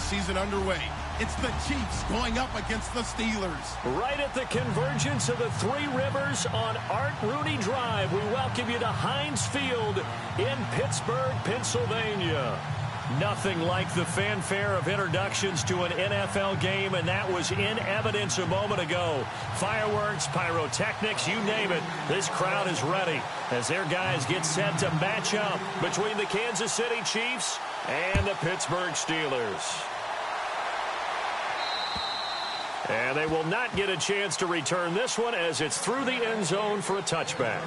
the season underway. It's the Chiefs going up against the Steelers. Right at the convergence of the Three Rivers on Art Rooney Drive, we welcome you to Heinz Field in Pittsburgh, Pennsylvania. Nothing like the fanfare of introductions to an NFL game, and that was in evidence a moment ago. Fireworks, pyrotechnics, you name it. This crowd is ready as their guys get set to match up between the Kansas City Chiefs and the Pittsburgh Steelers. And they will not get a chance to return this one as it's through the end zone for a touchback.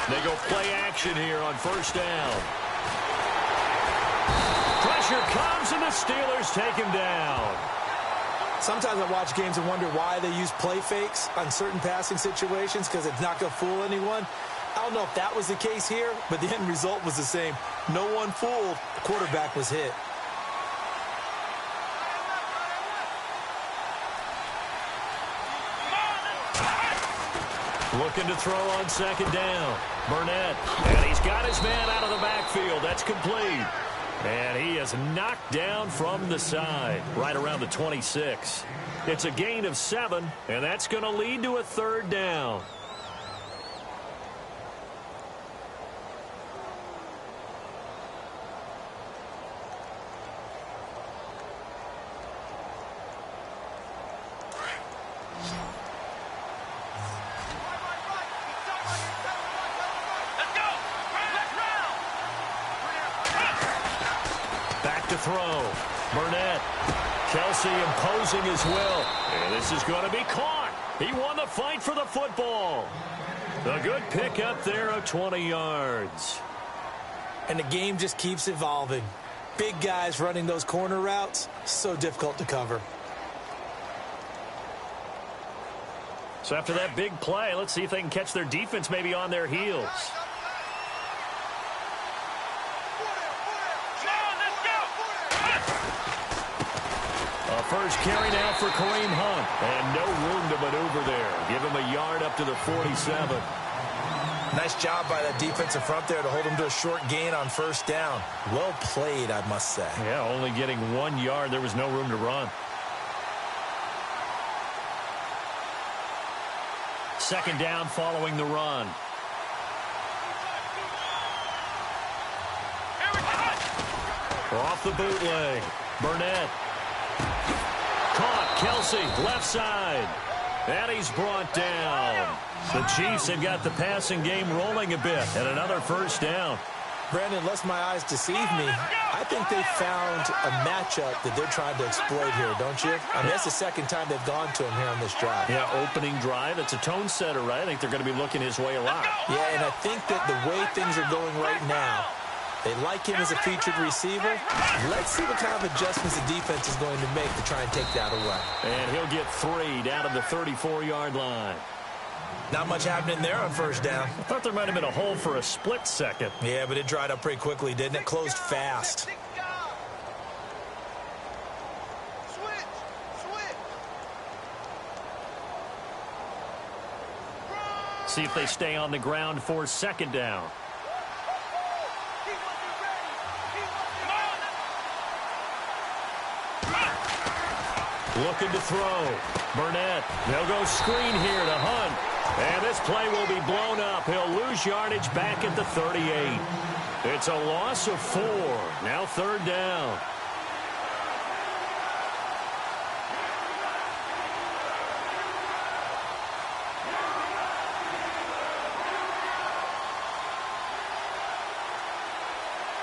They go play action here on first down. Pressure comes, and the Steelers take him down. Sometimes I watch games and wonder why they use play fakes on certain passing situations, because it's not going to fool anyone. I don't know if that was the case here, but the end result was the same. No one fooled. The quarterback was hit. Looking to throw on second down. Burnett, and he's got his man out of the backfield. That's complete. And he is knocked down from the side, right around the 26. It's a gain of 7, and that's going to lead to a third down. Throw. Burnett. Kelsey imposing his will. And this is going to be caught. He won the fight for the football. A good pickup there of 20 yards. And the game just keeps evolving. Big guys running those corner routes, so difficult to cover. So after that big play, let's see if they can catch their defense maybe on their heels. First carry now for Kareem Hunt. And no room to maneuver there. Give him a yard up to the 47. Nice job by that defensive front there to hold him to a short gain on first down. Well played, I must say. Yeah, only getting 1 yard. There was no room to run. Second down following the run. Off the bootleg. Burnett. Caught. Kelsey, left side. And he's brought down. The Chiefs have got the passing game rolling a bit. And another first down. Brandon, lest my eyes deceive me, I think they found a matchup that they're trying to exploit here, don't you? I mean, that's the second time they've gone to him here on this drive. Yeah, opening drive. It's a tone setter, right? I think they're going to be looking his way a lot. Yeah, and I think that the way things are going right now, they like him as a featured receiver. Let's see what kind of adjustments the defense is going to make to try and take that away. And he'll get 3 down to the 34-yard line. Not much happening there on first down. I thought there might have been a hole for a split second. Yeah, but it dried up pretty quickly, didn't it? Closed fast. See if they stay on the ground for second down. Looking to throw. Burnett. They'll go screen here to Hunt. And this play will be blown up. He'll lose yardage back at the 38. It's a loss of 4. Now third down.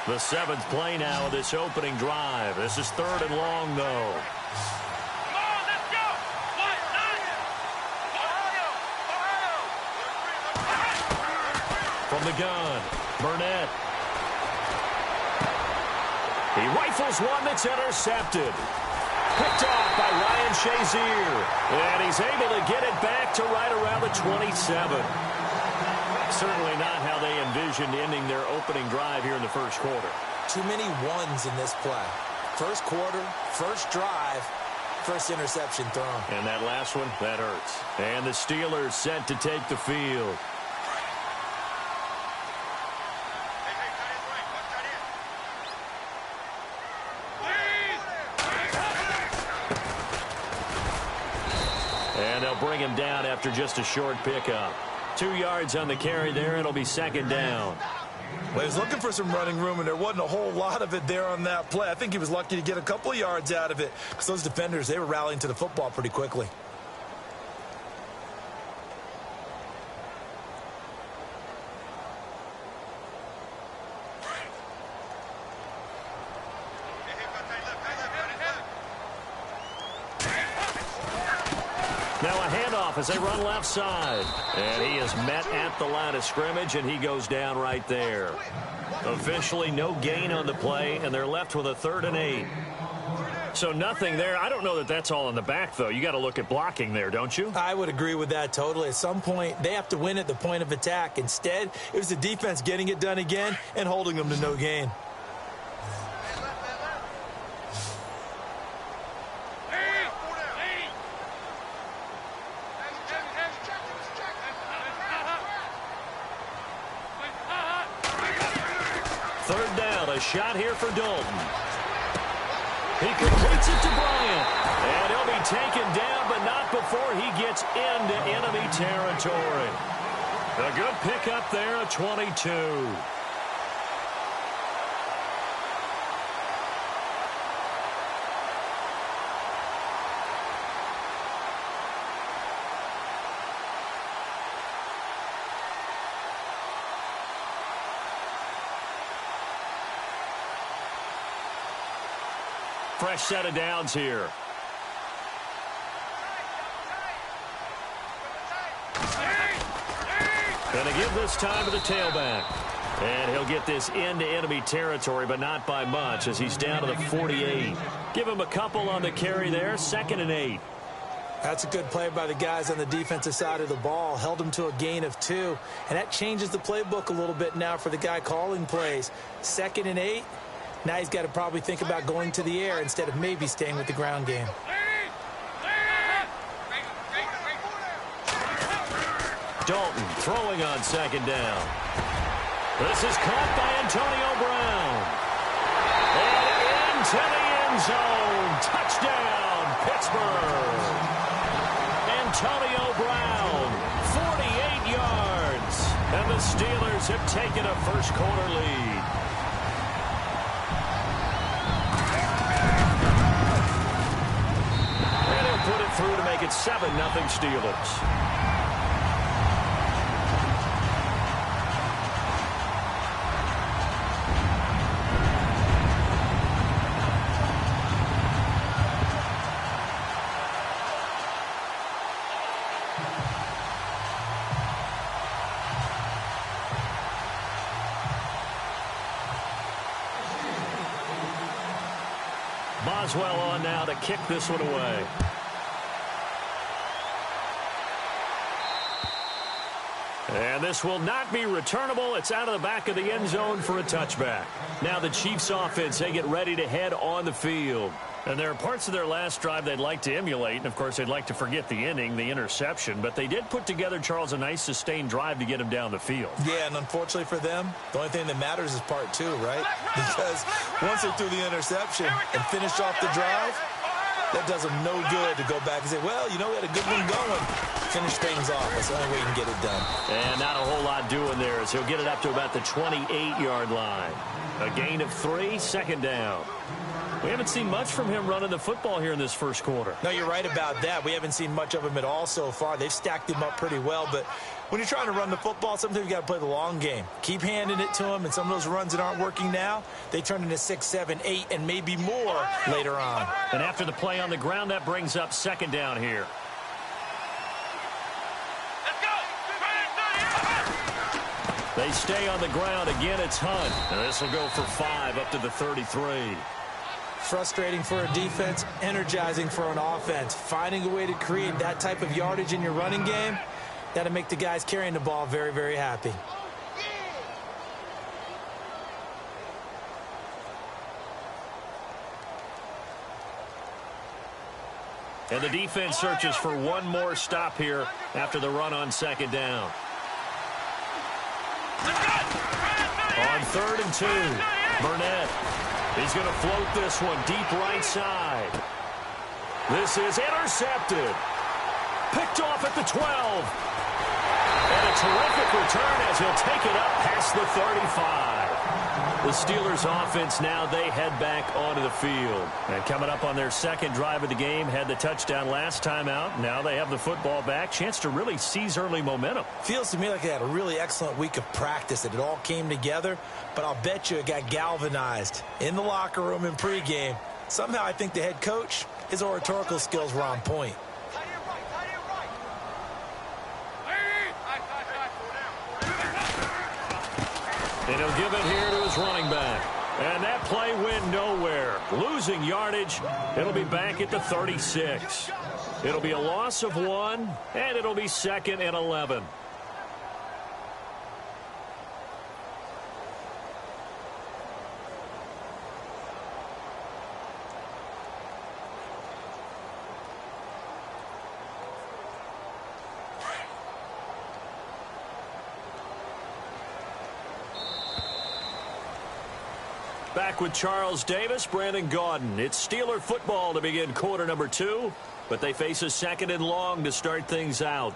The 7th play now of this opening drive. This is 3rd and long, though. From the gun, Burnett. He rifles one that's intercepted. Picked off by Ryan Shazier. And he's able to get it back to right around the 27. Certainly not how they envisioned ending their opening drive here in the first quarter. Too many ones in this play. First quarter, first drive, first interception thrown. And that last one, that hurts. And the Steelers set to take the field. And they'll bring him down after just a short pickup. 2 yards on the carry there. It'll be second down. Well, he was looking for some running room, and there wasn't a whole lot of it there on that play. I think he was lucky to get a couple of yards out of it because those defenders, they were rallying to the football pretty quickly. Now a handoff as they run left side. And he is met at the line of scrimmage, and he goes down right there. Officially no gain on the play, and they're left with a 3rd and 8. So nothing there. I don't know that that's all in the back, though. You got to look at blocking there, don't you? I would agree with that totally. At some point, they have to win at the point of attack. Instead, it was the defense getting it done again and holding them to no gain. Third down, a shot here for Dalton. He completes it to Bryant. And he'll be taken down, but not before he gets into enemy territory. A good pickup there at 22. Fresh set of downs here. Going to give this time to the tailback. And he'll get this into enemy territory, but not by much as he's down to the 48. Give him a couple on the carry there, 2nd and 8. That's a good play by the guys on the defensive side of the ball. Held them to a gain of 2. And that changes the playbook a little bit now for the guy calling plays. 2nd and 8. Now he's got to probably think about going to the air instead of maybe staying with the ground game. Dalton throwing on 2nd down. This is caught by Antonio Brown. And into the end zone. Touchdown, Pittsburgh. Antonio Brown, 48 yards. And the Steelers have taken a first quarter lead. Put it through to make it 7-0 Steelers. Boswell on now to kick this one away. And this will not be returnable. It's out of the back of the end zone for a touchback. Now the Chiefs offense, they get ready to head on the field. And there are parts of their last drive they'd like to emulate. And, of course, they'd like to forget the inning, the interception. But they did put together, Charles, a nice sustained drive to get him down the field. Yeah, and unfortunately for them, the only thing that matters is part 2, right? Because once they threw the interception and finished off the drive, that does them no good to go back and say, well, you know, we had a good one going. Finish things off. That's the only way you can get it done. And not a whole lot doing there as he'll get it up to about the 28-yard line. A gain of 3, 2nd down. We haven't seen much from him running the football here in this first quarter. No, you're right about that. We haven't seen much of him at all so far. They've stacked him up pretty well, but when you're trying to run the football, sometimes you got to play the long game. Keep handing it to him, and some of those runs that aren't working now, they turn into 6, 7, 8, and maybe more later on. And after the play on the ground, that brings up 2nd down here. They stay on the ground. Again, it's Hunt. And this will go for 5 up to the 33. frustrating for a defense, energizing for an offense. Finding a way to create that type of yardage in your running game, that'll make the guys carrying the ball very, very happy. And the defense searches for one more stop here after the run on second down. On 3rd and 2, Burnett. He's going to float this one deep right side. This is intercepted. Picked off at the 12. And a terrific return as he'll take it up past the 35. The Steelers offense now, they head back onto the field. And coming up on their second drive of the game, had the touchdown last time out. Now they have the football back. Chance to really seize early momentum. Feels to me like they had a really excellent week of practice. It all came together, but I'll bet you it got galvanized in the locker room in pregame. Somehow I think the head coach, his oratorical skills were on point. And he'll give it here to his running back. And that play went nowhere. Losing yardage. It'll be back at the 36. It'll be a loss of 1, and it'll be 2nd and 11. Back with Charles Davis, Brandon Gaudin. It's Steeler football to begin quarter number 2, but they face a 2nd and long to start things out.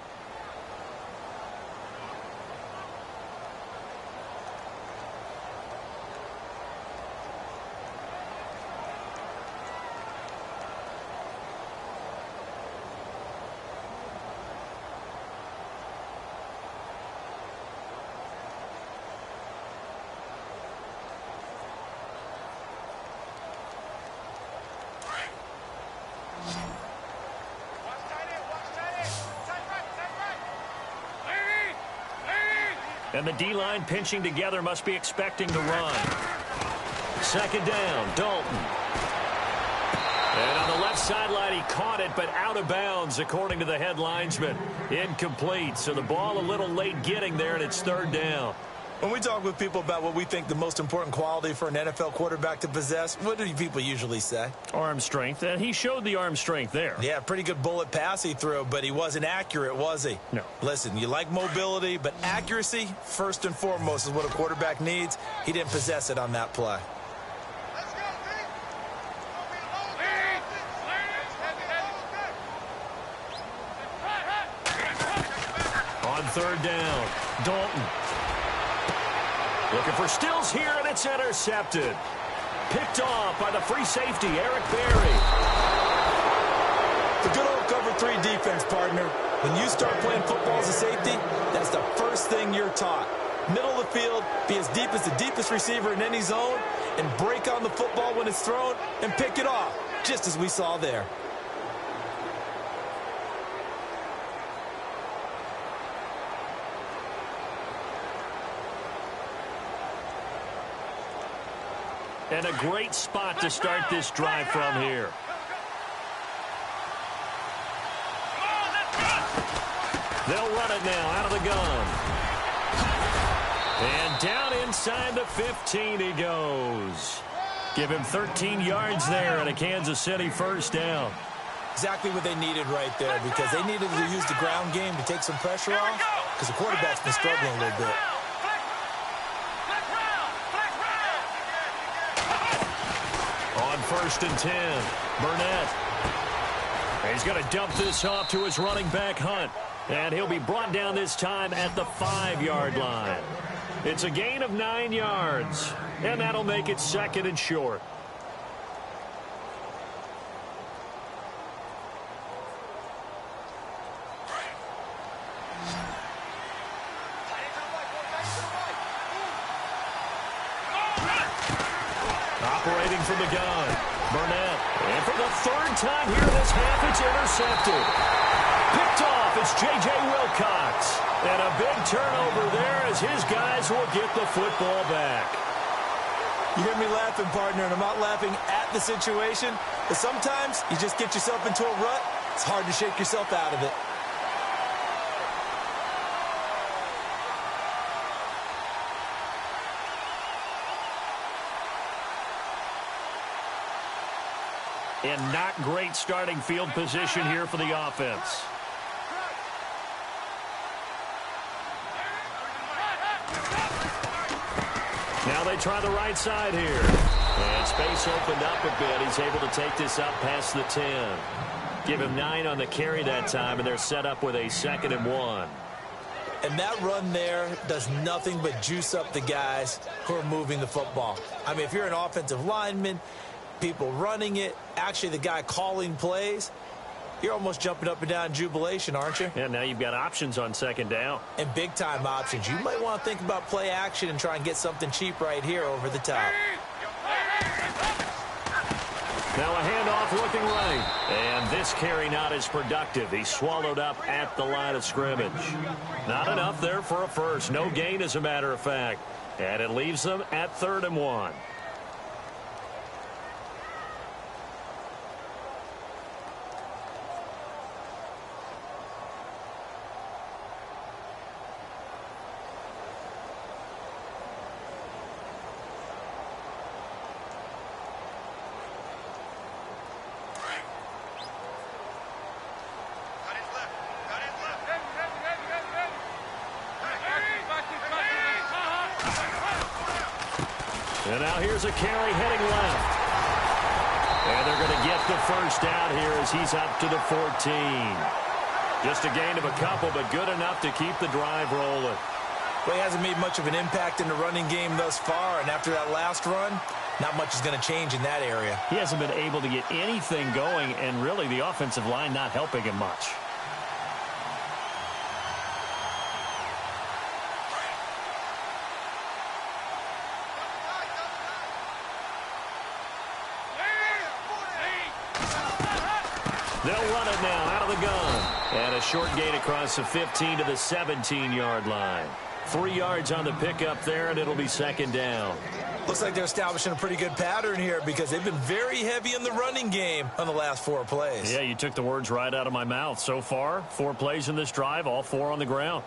And the D-line pinching together must be expecting to run. 2nd down, Dalton. And on the left sideline, he caught it, but out of bounds, according to the head linesman. Incomplete, so the ball a little late getting there, and it's 3rd down. When we talk with people about what we think the most important quality for an NFL quarterback to possess, what do people usually say? Arm strength, and he showed the arm strength there. Yeah, pretty good bullet pass he threw, but he wasn't accurate, was he? No. Listen, you like mobility, but accuracy, first and foremost, is what a quarterback needs. He didn't possess it on that play. On 3rd down, Dalton. Looking for Stills here, and it's intercepted. Picked off by the free safety, Eric Berry. The good old cover 3 defense, partner. When you start playing football as a safety, that's the first thing you're taught. Middle of the field, be as deep as the deepest receiver in any zone, and break on the football when it's thrown, and pick it off, just as we saw there. And a great spot to start this drive from here. They'll run it now out of the gun. And down inside the 15 he goes. Give him 13 yards there and a Kansas City 1st down. Exactly what they needed right there, because they needed to use the ground game to take some pressure off, because the quarterback's been struggling a little bit. On 1st and 10, Burnett. He's going to dump this off to his running back, Hunt. And he'll be brought down this time at the 5-yard line. It's a gain of 9 yards. And that'll make it 2nd and short. Operating from the gun, Burnett. And for the 3rd time here this half, it's intercepted. Picked off, it's J.J. Wilcox. And a big turnover there as his guys will get the football back. You hear me laughing, partner, and I'm not laughing at the situation, but sometimes you just get yourself into a rut. It's hard to shake yourself out of it. And not great starting field position here for the offense. Now they try the right side here. And space opened up a bit. He's able to take this up past the 10. Give him 9 on the carry that time, and they're set up with a 2nd and 1. And that run there does nothing but juice up the guys who are moving the football. I mean, if you're an offensive lineman, people running it, actually the guy calling plays, you're almost jumping up and down in jubilation, aren't you? Yeah, now you've got options on 2nd down. And big-time options. You might want to think about play action and try and get something cheap right here over the top. Now a handoff looking right. And this carry not as productive. He's swallowed up at the line of scrimmage. Not enough there for a first. No gain, as a matter of fact. And it leaves them at 3rd and 1. And now here's a carry heading left. And they're going to get the first down here as he's up to the 14. Just a gain of a couple, but good enough to keep the drive rolling. Well, he hasn't made much of an impact in the running game thus far, and after that last run, not much is going to change in that area. He hasn't been able to get anything going, and really the offensive line not helping him much. They'll run it now out of the gun. And a short gain across the 15 to the 17-yard line. 3 yards on the pickup there, and it'll be 2nd down. Looks like they're establishing a pretty good pattern here because they've been very heavy in the running game on the last 4 plays. Yeah, you took the words right out of my mouth. So far, 4 plays in this drive, all 4 on the ground.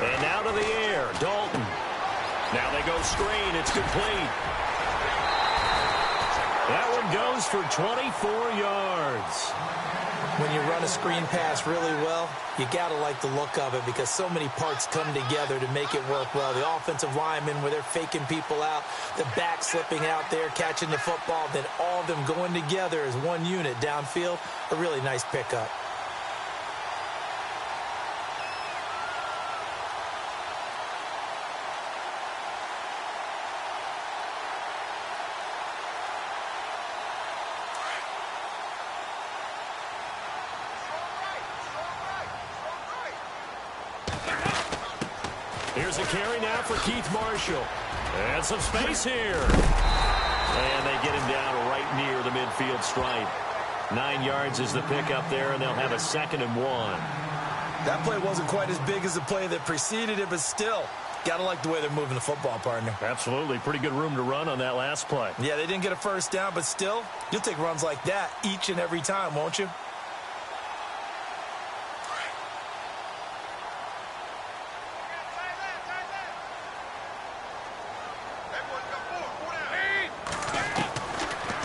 And now to the air, Dalton. Now they go screen. It's complete. That one goes for 24 yards. When you run a screen pass really well, you got to like the look of it because so many parts come together to make it work well. The offensive linemen, where they're faking people out, the back slipping out there, catching the football, then all of them going together as one unit downfield, a really nice pickup. Here's a carry now for Keith Marshall. And some space here. And they get him down right near the midfield stripe. 9 yards is the pickup there, and they'll have a 2nd and 1. That play wasn't quite as big as the play that preceded it, but still, got to like the way they're moving the football, partner. Absolutely. Pretty good room to run on that last play. Yeah, they didn't get a first down, but still, you'll take runs like that each and every time, won't you?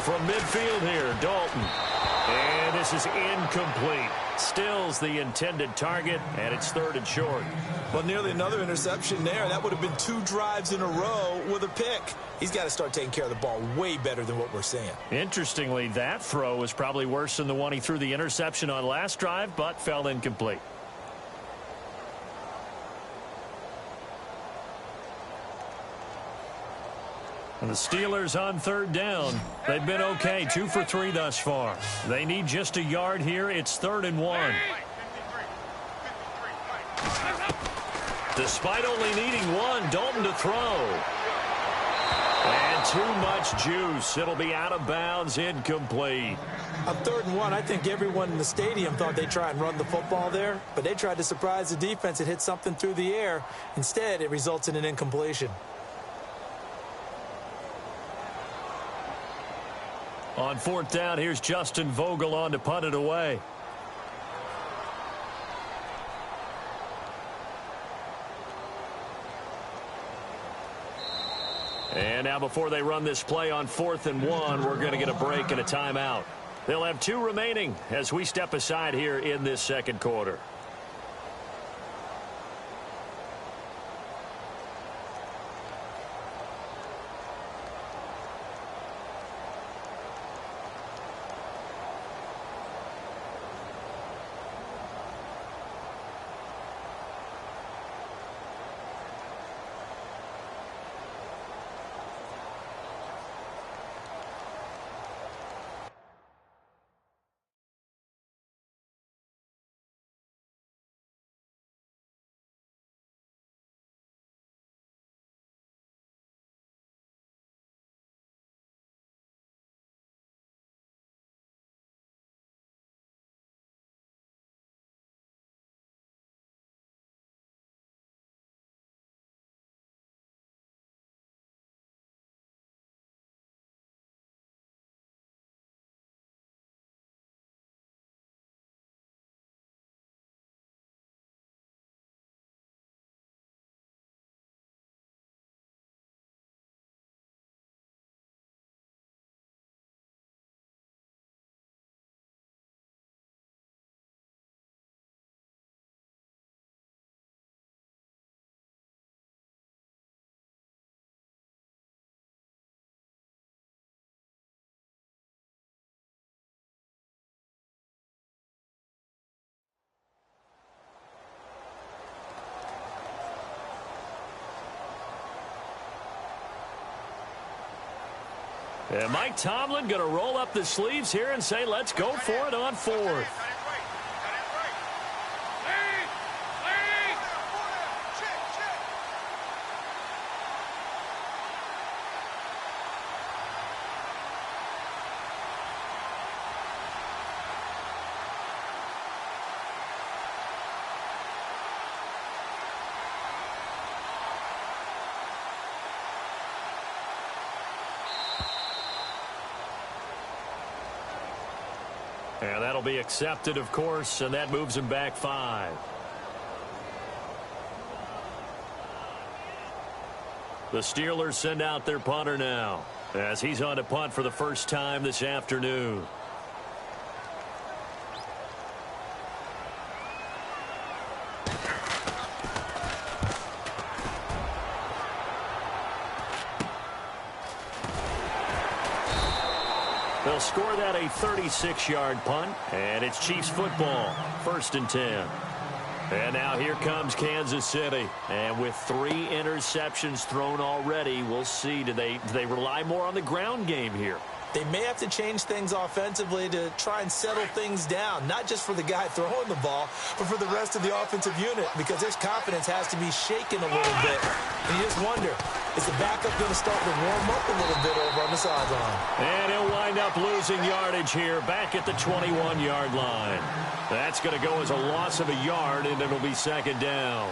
From midfield here, Dalton. And this is incomplete. Stills the intended target, and it's 3rd and short. Well, nearly another interception there. That would have been 2 drives in a row with a pick. He's got to start taking care of the ball way better than what we're seeing. Interestingly, that throw was probably worse than the one he threw the interception on last drive, but fell incomplete. And the Steelers on third down. They've been okay, 2 for 3 thus far. They need just a yard here. It's 3rd and 1. Despite only needing 1, Dalton to throw. And too much juice. It'll be out of bounds, incomplete. On 3rd and 1, I think everyone in the stadium thought they'd try and run the football there, but they tried to surprise the defense and hit something through the air. Instead, it results in an incompletion. On 4th down, here's Justin Vogel on to punt it away. And now before they run this play on 4th and 1, we're going to get a break and a timeout. They'll have 2 remaining as we step aside here in this second quarter. And Mike Tomlin going to roll up the sleeves here and say, let's go for it on 4th. And that'll be accepted, of course, and that moves him back 5. The Steelers send out their punter now as he's on to punt for the first time this afternoon. They'll score that a 36-yard punt, and it's Chiefs football, 1st and 10. And now here comes Kansas City. And with 3 interceptions thrown already, we'll see, do they rely more on the ground game here? They may have to change things offensively to try and settle things down, not just for the guy throwing the ball, but for the rest of the offensive unit, because their confidence has to be shaken a little bit. And you just wonder, is the backup going to start to warm up a little bit over on the sideline? And he'll wind up losing yardage here back at the 21-yard line. That's going to go as a loss of a yard, and it'll be 2nd down.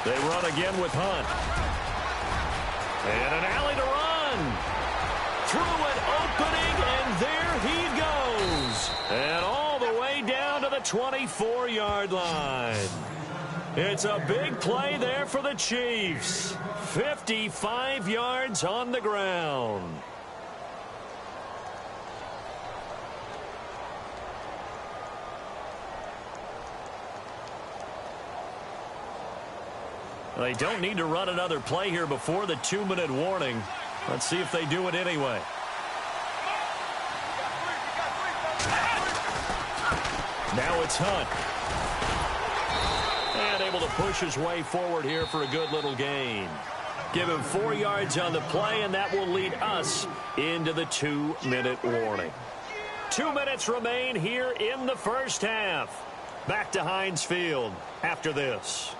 They run again with Hunt. And an alley to run. Through an opening, and there he goes. And all the way down to the 24-yard line. It's a big play there for the Chiefs. 55 yards on the ground. They don't need to run another play here before the 2-minute warning. Let's see if they do it anyway. Now it's Hunt. And able to push his way forward here for a good little gain. Give him 4 yards on the play, and that will lead us into the 2-minute warning. 2 minutes remain here in the first half. Back to Heinz Field after this.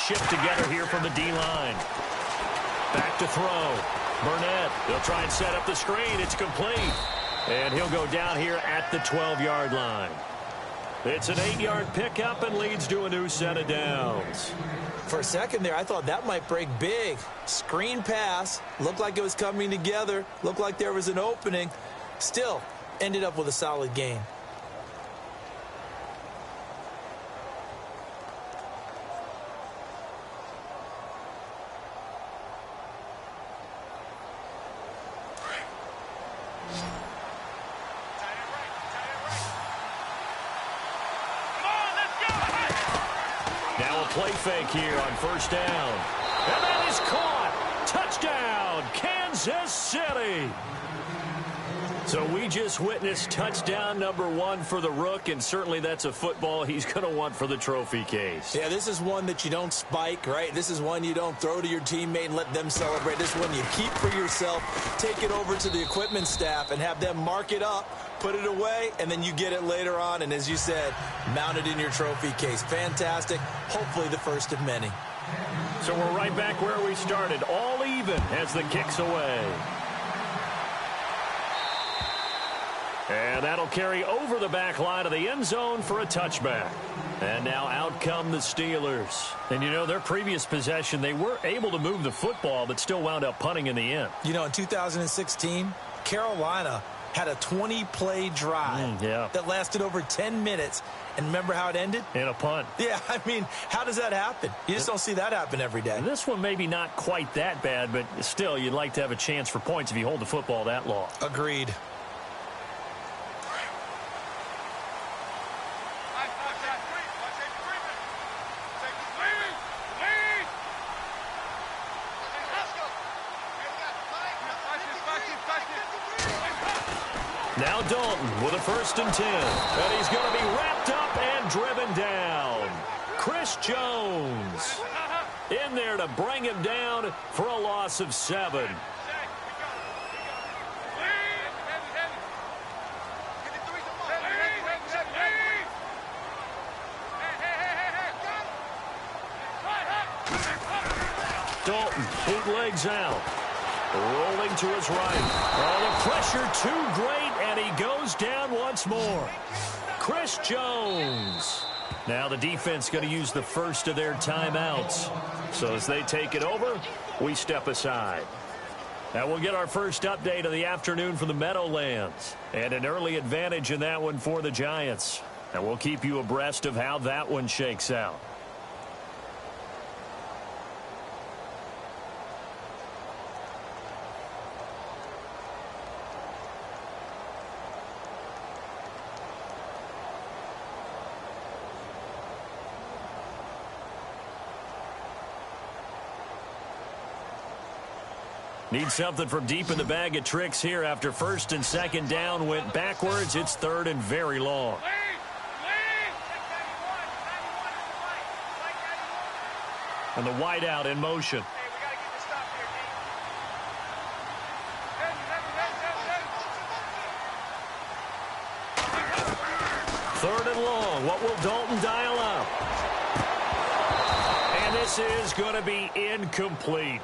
Shift together here from the D-line. Back to throw. Burnett, he'll try and set up the screen. It's complete. And he'll go down here at the 12-yard line. It's an 8-yard pickup and leads to a new set of downs. For a second there, I thought that might break big. Screen pass. Looked like it was coming together. Looked like there was an opening. Still, ended up with a solid gain. Play fake here on first down. And that is caught. Touchdown, Kansas City. So we just witnessed touchdown number 1 for the Rook, and certainly that's a football he's going to want for the trophy case. Yeah, this is one that you don't spike, right? This is one you don't throw to your teammate and let them celebrate. This is one you keep for yourself, take it over to the equipment staff, and have them mark it up, put it away, and then you get it later on, and as you said, mount it in your trophy case. Fantastic. Hopefully the first of many. So we're right back where we started, all even as the kick's away. And that'll carry over the back line of the end zone for a touchback. And now out come the Steelers. And, you know, their previous possession, they were able to move the football, but still wound up punting in the end. You know, in 2016, Carolina had a 20-play drive that lasted over 10 minutes. And remember how it ended? In a punt. Yeah, I mean, how does that happen? You just don't see that happen every day. This one maybe not quite that bad, but still, you'd like to have a chance for points if you hold the football that long. Agreed. Now Dalton with a 1st and 10. And he's going to be wrapped up and driven down. Chris Jones in there to bring him down for a loss of 7. Dalton, bootlegs out. Rolling to his right. Oh, the pressure too great, and he goes down once more. Chris Jones. Now the defense going to use the first of their timeouts. So as they take it over, we step aside. Now we'll get our first update of the afternoon from the Meadowlands. And an early advantage in that one for the Giants. And we'll keep you abreast of how that one shakes out. Need something from deep in the bag of tricks here after 1st and 2nd down went backwards. It's 3rd and very long. And the wideout in motion. 3rd and long. What will Dalton dial up? And this is going to be incomplete.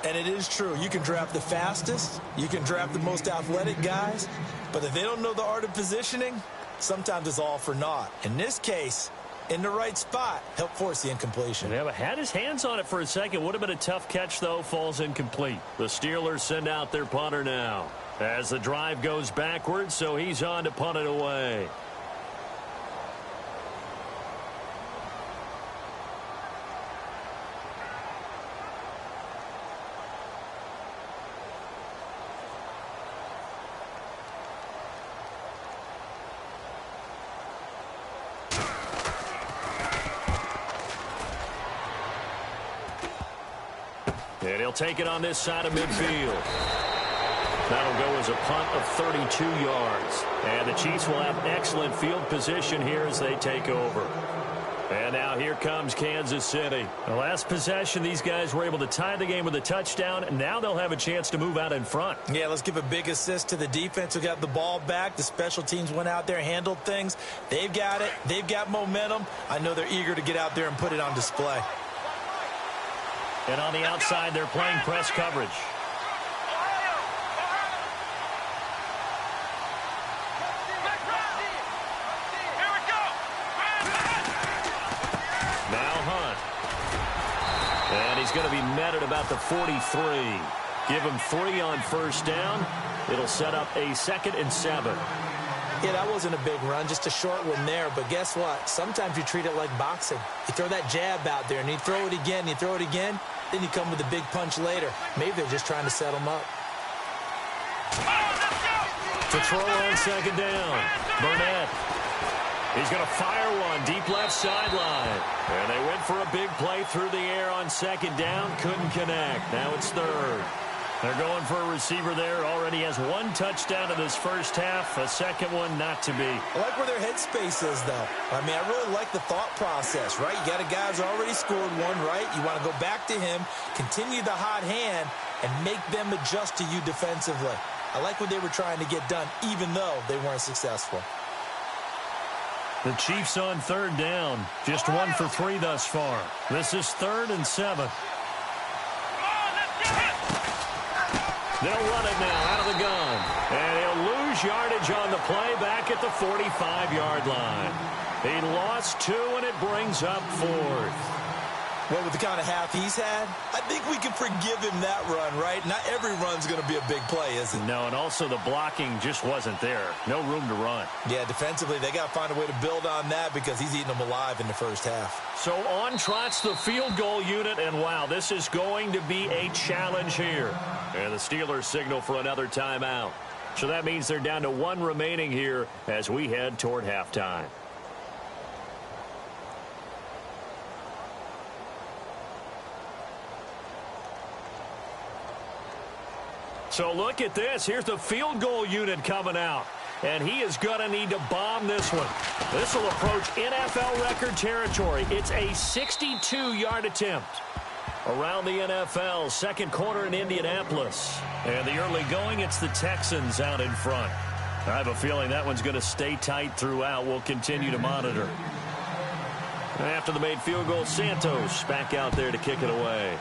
And it is true. You can draft the fastest. You can draft the most athletic guys. But if they don't know the art of positioning, sometimes it's all for naught. In this case, in the right spot, help force the incompletion. Yeah, but had his hands on it for a second. Would have been a tough catch, though. Falls incomplete. The Steelers send out their punter now. As the drive goes backwards, so he's on to punt it away. And he'll take it on this side of midfield. That'll go as a punt of 32 yards. And the Chiefs will have excellent field position here as they take over. And now here comes Kansas City. The last possession, these guys were able to tie the game with a touchdown, and now they'll have a chance to move out in front. Yeah, let's give a big assist to the defense who got the ball back. The special teams went out there, handled things. They've got it. They've got momentum. I know they're eager to get out there and put it on display. And on the outside, they're playing press coverage. And he's going to be met at about the 43. Give him 3 on first down. It'll set up a 2nd and 7. Yeah, that wasn't a big run, just a short one there. But guess what? Sometimes you treat it like boxing. You throw that jab out there, and you throw it again, you throw it again, then you come with a big punch later. Maybe they're just trying to set him up. To throw on 2nd down. Burnett. He's going to fire one deep left sideline. And they went for a big play through the air on 2nd down. Couldn't connect. Now it's 3rd. They're going for a receiver there. Already has 1 touchdown in this first half. A 2nd one not to be. I like where their headspace is, though. I mean, I really like the thought process, right? You got a guy who's already scored 1, right? You want to go back to him, continue the hot hand, and make them adjust to you defensively. I like what they were trying to get done, even though they weren't successful. The Chiefs on 3rd down. Just 1 for 3 thus far. This is 3rd and 7. They'll run it now out of the gun. And he'll lose yardage on the play back at the 45-yard line. He lost 2, and it brings up 4th. Well, with the kind of half he's had, I think we can forgive him that run, right? Not every run's going to be a big play, is it? No, and also the blocking just wasn't there. No room to run. Yeah, defensively, they got to find a way to build on that because he's eating them alive in the first half. So on trots the field goal unit, and wow, this is going to be a challenge here. And the Steelers signal for another timeout. So that means they're down to 1 remaining here as we head toward halftime. So look at this. Here's the field goal unit coming out. And he is going to need to bomb this one. This will approach NFL record territory. It's a 62-yard attempt. Around the NFL, 2nd quarter in Indianapolis. And the early going, it's the Texans out in front. I have a feeling that one's going to stay tight throughout. We'll continue to monitor. After the made field goal, Santos back out there to kick it away.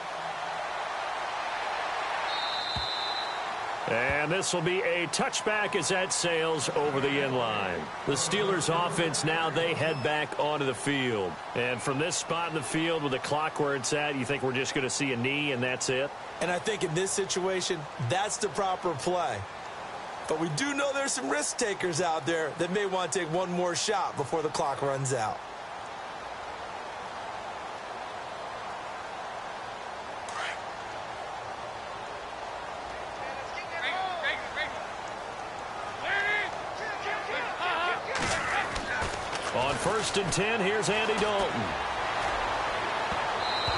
And this will be a touchback as that sails over the end line. The Steelers offense now, they head back onto the field. And from this spot in the field with the clock where it's at, you think we're just going to see a knee and that's it? And I think in this situation, that's the proper play. But we do know there's some risk takers out there that may want to take one more shot before the clock runs out. On 1st and 10, here's Andy Dalton.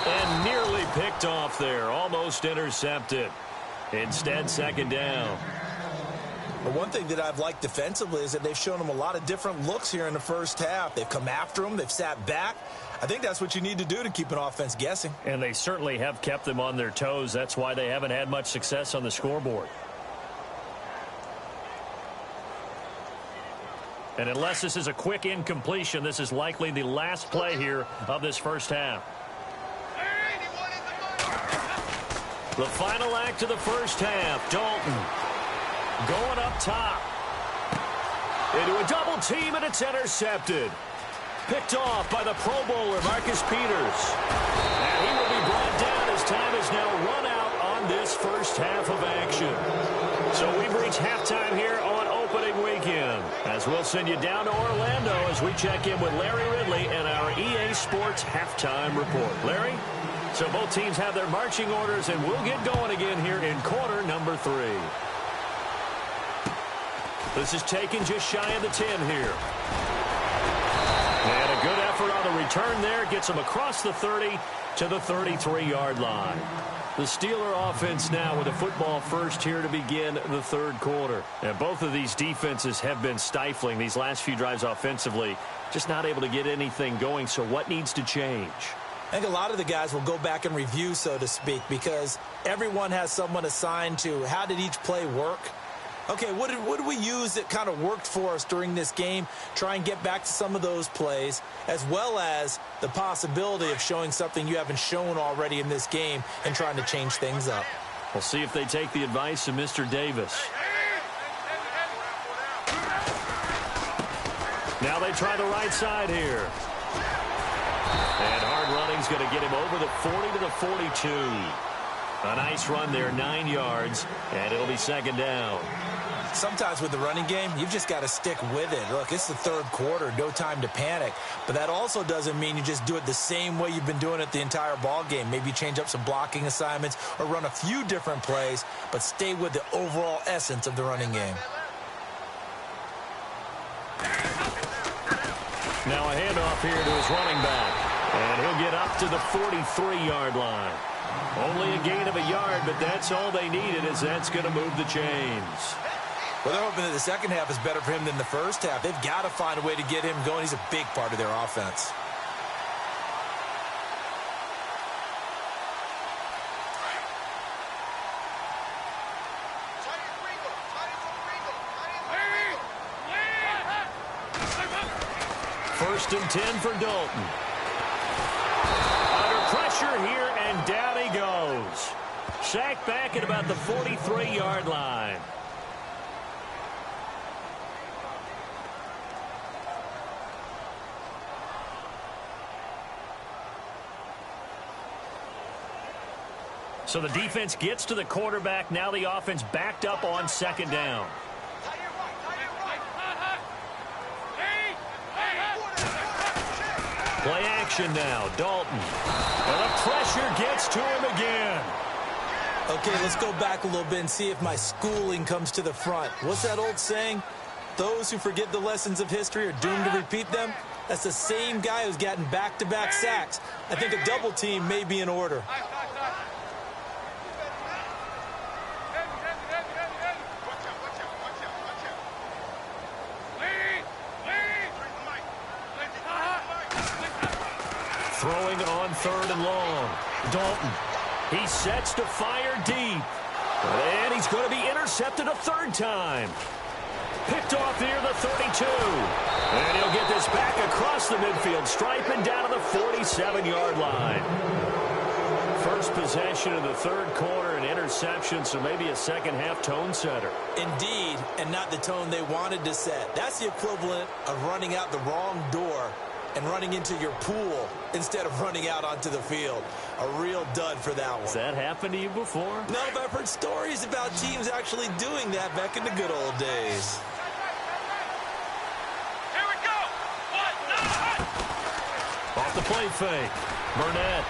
And nearly picked off there. Almost intercepted. Instead, 2nd down. But one thing that I've liked defensively is that they've shown them a lot of different looks here in the first half. They've come after them. They've sat back. I think that's what you need to do to keep an offense guessing. And they certainly have kept them on their toes. That's why they haven't had much success on the scoreboard. And unless this is a quick incompletion, this is likely the last play here of this first half. The final act of the first half. Dalton going up top. Into a double team, and it's intercepted. Picked off by the Pro Bowler, Marcus Peters. And he will be brought down as time is now run out on this first half of action. So we've reached halftime here on opening weekend. As we'll send you down to Orlando as we check in with Larry Ridley and our EA Sports halftime report. Larry? So both teams have their marching orders, and we'll get going again here in quarter number 3. This is taken just shy of the 10 here. And a good effort on the return there. Gets him across the 30 to the 33-yard line. The Steeler offense now with a football first here to begin the third quarter. And both of these defenses have been stifling these last few drives offensively. Just not able to get anything going. So what needs to change? I think a lot of the guys will go back and review, so to speak, because everyone has someone assigned to how did each play work. Okay, what did we use that kind of worked for us during this game? Try and get back to some of those plays, as well as the possibility of showing something you haven't shown already in this game and trying to change things up. We'll see if they take the advice of Mr. Davis. Now they try the right side here. And hard running's going to get him over the 40 to the 42. A nice run there, 9 yards, and it'll be second down. Sometimes with the running game, you've just got to stick with it. Look, it's the third quarter, no time to panic. But that also doesn't mean you just do it the same way you've been doing it the entire ball game. Maybe change up some blocking assignments or run a few different plays, but stay with the overall essence of the running game. Now a handoff here to his running back, and he'll get up to the 43-yard line. Only a gain of a yard, but that's all they needed, as that's going to move the chains. Well, they're hoping that the second half is better for him than the first half. They've got to find a way to get him going. He's a big part of their offense. First and 10 for Dalton. Under pressure here, and down he goes. Sacked back at about the 43-yard line. So the defense gets to the quarterback. Now the offense backed up on second down. Play action now, Dalton. And the pressure gets to him again. Okay, let's go back a little bit and see if my schooling comes to the front. What's that old saying? Those who forget the lessons of history are doomed to repeat them. That's the same guy who's gotten back-to-back sacks. I think a double team may be in order. Throwing on third and long. Dalton. He sets to fire deep. And he's going to be intercepted a third time. Picked off near the 32. And he'll get this back across the midfield, striping down to the 47-yard line. First possession of the third quarter, an interception, so maybe a second-half tone setter. Indeed, and not the tone they wanted to set. That's the equivalent of running out the wrong door and running into your pool instead of running out onto the field. A real dud for that one. Has that happened to you before? No, but I've heard stories about teams actually doing that back in the good old days. Here we go! Off the play fake. Burnett.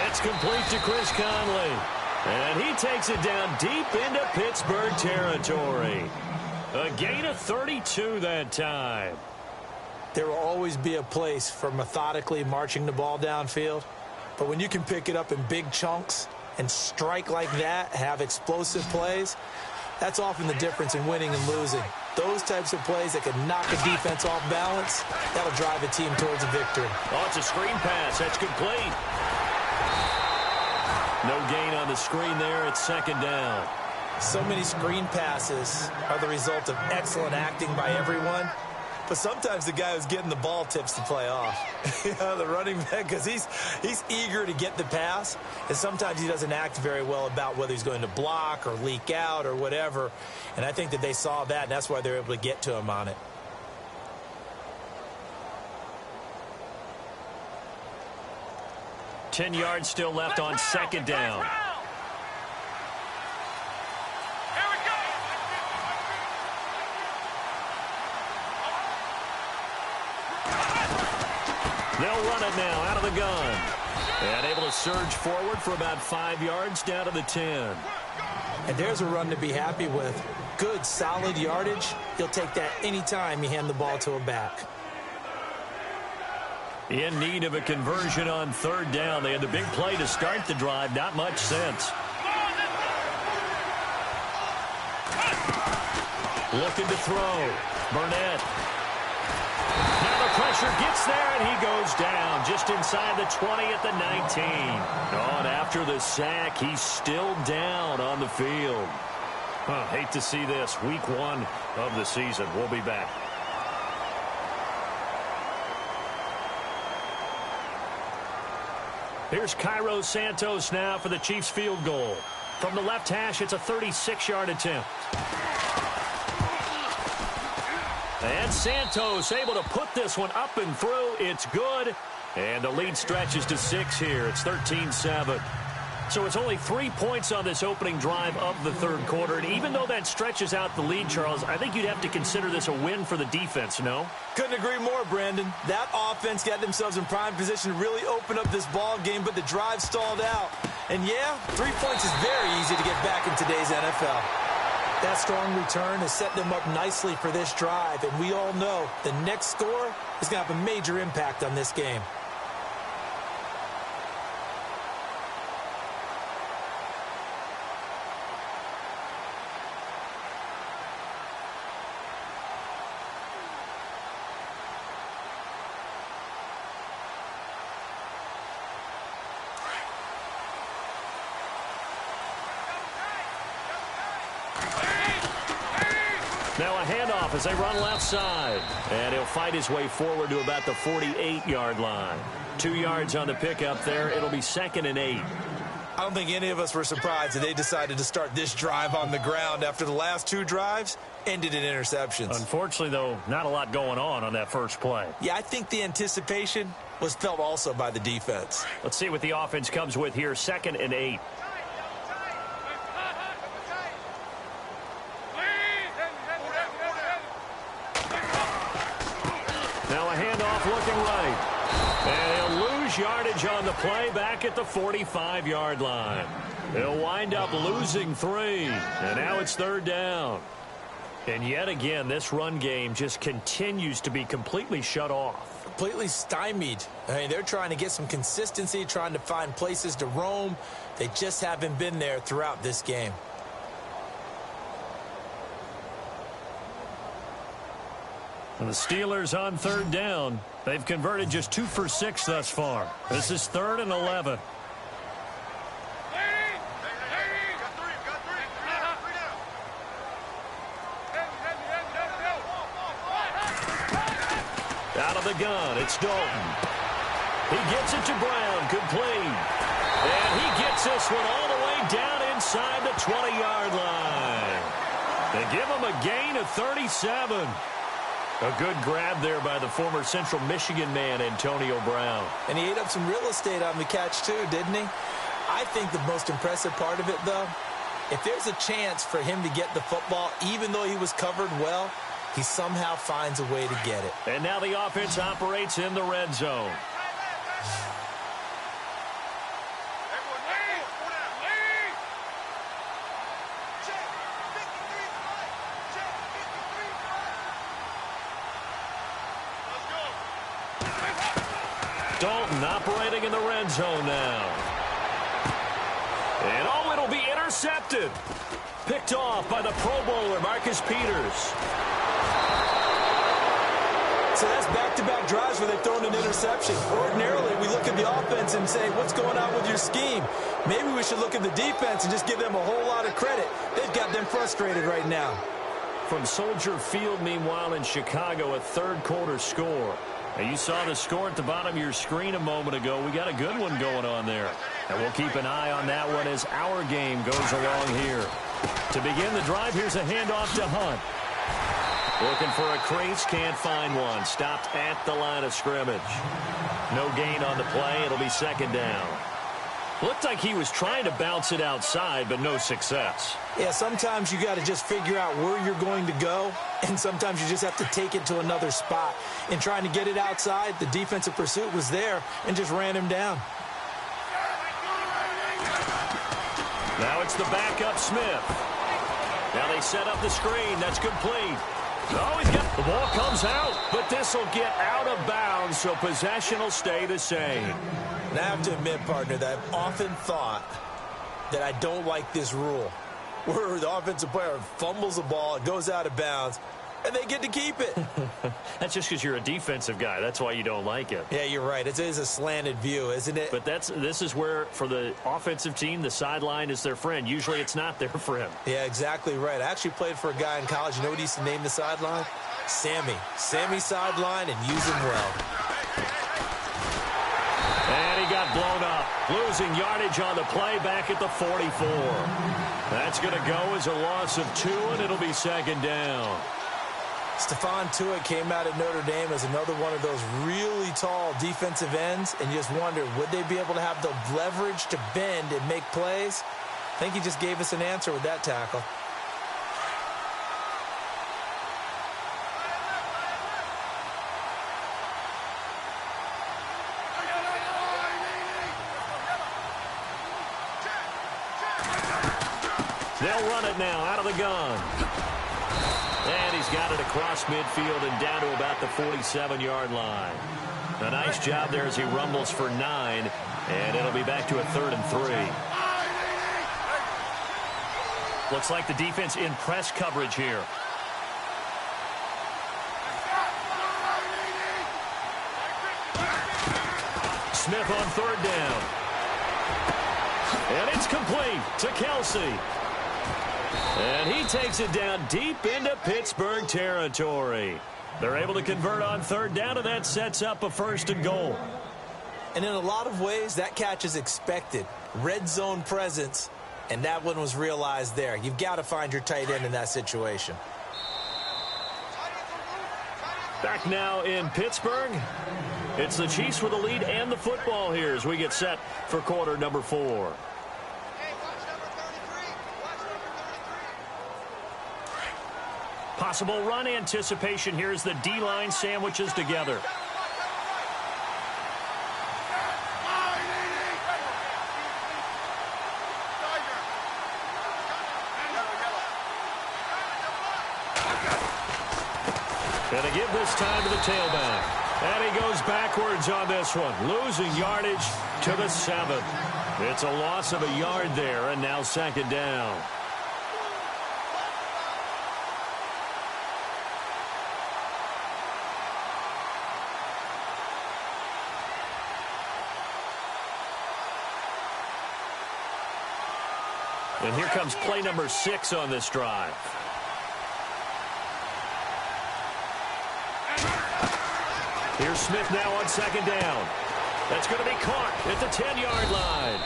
It's complete to Chris Conley. And he takes it down deep into Pittsburgh territory. A gain of 32 that time. There will always be a place for methodically marching the ball downfield. But when you can pick it up in big chunks and strike like that, have explosive plays, that's often the difference in winning and losing. Those types of plays that can knock a defense off balance, that'll drive a team towards a victory. Oh, it's a screen pass. That's complete. No gain on the screen there. It's second down. So many screen passes are the result of excellent acting by everyone. But sometimes the guy who's getting the ball tips the play off. The running back, because he's eager to get the pass, and sometimes he doesn't act very well about whether he's going to block or leak out or whatever. And I think that they saw that, and that's why they were able to get to him on it. Ten yards still left on second down. They'll run it now out of the gun. And able to surge forward for about 5 yards down to the 10. And there's a run to be happy with. Good, solid yardage. You'll take that anytime you hand the ball to a back. In need of a conversion on third down. They had the big play to start the drive. Not much sense. Looking to throw. Burnett. Now the pressure gets there, and he goes down just inside the 20 at the 19. Oh, and after the sack, he's still down on the field. Hate to see this. Week 1 of the season. We'll be back. Here's Cairo Santos now for the Chiefs field goal. From the left hash, it's a 36-yard attempt. And Santos able to put this one up and through. It's good. And the lead stretches to 6 here. It's 13-7. So it's only 3 points on this opening drive of the third quarter. And even though that stretches out the lead, Charles, I think you'd have to consider this a win for the defense, no? Couldn't agree more, Brandon. That offense got themselves in prime position to really open up this ball game, but the drive stalled out. And yeah, 3 points is very easy to get back in today's NFL. That strong return has set them up nicely for this drive, and we all know the next score is going to have a major impact on this game. Now a handoff as they run left side. And he'll fight his way forward to about the 48-yard line. 2 yards on the pickup there. It'll be 2nd and 8. I don't think any of us were surprised that they decided to start this drive on the ground after the last 2 drives ended in interceptions. Unfortunately, though, not a lot going on that first play. Yeah, I think the anticipation was felt also by the defense. Let's see what the offense comes with here. 2nd and 8. Looking right. And he'll lose yardage on the play back at the 45-yard line. He'll wind up losing 3. And now it's 3rd down. And yet again, this run game just continues to be completely shut off. Completely stymied. I mean, they're trying to get some consistency, trying to find places to roam. They just haven't been there throughout this game. And the Steelers on 3rd down. They've converted just 2 for 6 thus far. This is 3rd and 11. Out of the gun, it's Dalton. He gets it to Brown, complete. And he gets this one all the way down inside the 20-yard line. They give him a gain of 37. A good grab there by the former Central Michigan man, Antonio Brown. And he ate up some real estate on the catch, too, didn't he? I think the most impressive part of it, though, if there's a chance for him to get the football, even though he was covered well, he somehow finds a way to get it. And now the offense operates in the red zone. Dalton operating in the red zone now. And oh, it'll be intercepted. Picked off by the Pro Bowler, Marcus Peters. So that's back-to-back drives where they've thrown an interception. Ordinarily, we look at the offense and say, what's going on with your scheme? Maybe we should look at the defense and just give them a whole lot of credit. They've got them frustrated right now. From Soldier Field, meanwhile, in Chicago, a third-quarter score. Now, you saw the score at the bottom of your screen a moment ago. We got a good one going on there. And we'll keep an eye on that one as our game goes along here. To begin the drive, here's a handoff to Hunt. Looking for a crease, can't find one. Stopped at the line of scrimmage. No gain on the play. It'll be second down. Looked like he was trying to bounce it outside, but no success. Yeah, sometimes you got to just figure out where you're going to go, and sometimes you just have to take it to another spot. In trying to get it outside, the defensive pursuit was there and just ran him down. Now it's the backup Smith. Now they set up the screen. That's complete. Oh, the ball comes out, but this will get out of bounds, so possession will stay the same. And I have to admit, partner, that I've often thought that I don't like this rule, where the offensive player fumbles the ball, it goes out of bounds, and they get to keep it. That's just because you're a defensive guy. That's why you don't like it. Yeah, you're right. It is a slanted view, isn't it? But this is where, for the offensive team, the sideline is their friend. Usually it's not their friend. Yeah, exactly right. I actually played for a guy in college. You know what he used to name the sideline? Sammy. Sammy sideline, and use him well. And he got blown up. Losing yardage on the play back at the 44. That's going to go as a loss of 2, and it'll be second down. Stephon Tuitt came out at Notre Dame as another one of those really tall defensive ends, and you just wonder, would they be able to have the leverage to bend and make plays? I think he just gave us an answer with that tackle. They'll run it now out of the gun. And he's got it across midfield and down to about the 47-yard line. A nice job there as he rumbles for 9, and it'll be back to a 3rd and 3. Looks like the defense in press coverage here. Smith on 3rd down. And it's complete to Kelsey. And he takes it down deep into Pittsburgh territory. They're able to convert on 3rd down, and that sets up a 1st and goal. And in a lot of ways, that catch is expected. Red zone presence, and that one was realized there. You've got to find your tight end in that situation. Back now in Pittsburgh. It's the Chiefs with the lead and the football here as we get set for quarter number 4. Possible run anticipation here as the D-line sandwiches together. Gonna give this time to the tailback. And he goes backwards on this one, losing yardage to the 7. It's a loss of a yard there, and now 2nd down. And here comes play number 6 on this drive. Here's Smith now on 2nd down. That's going to be caught at the 10-yard line.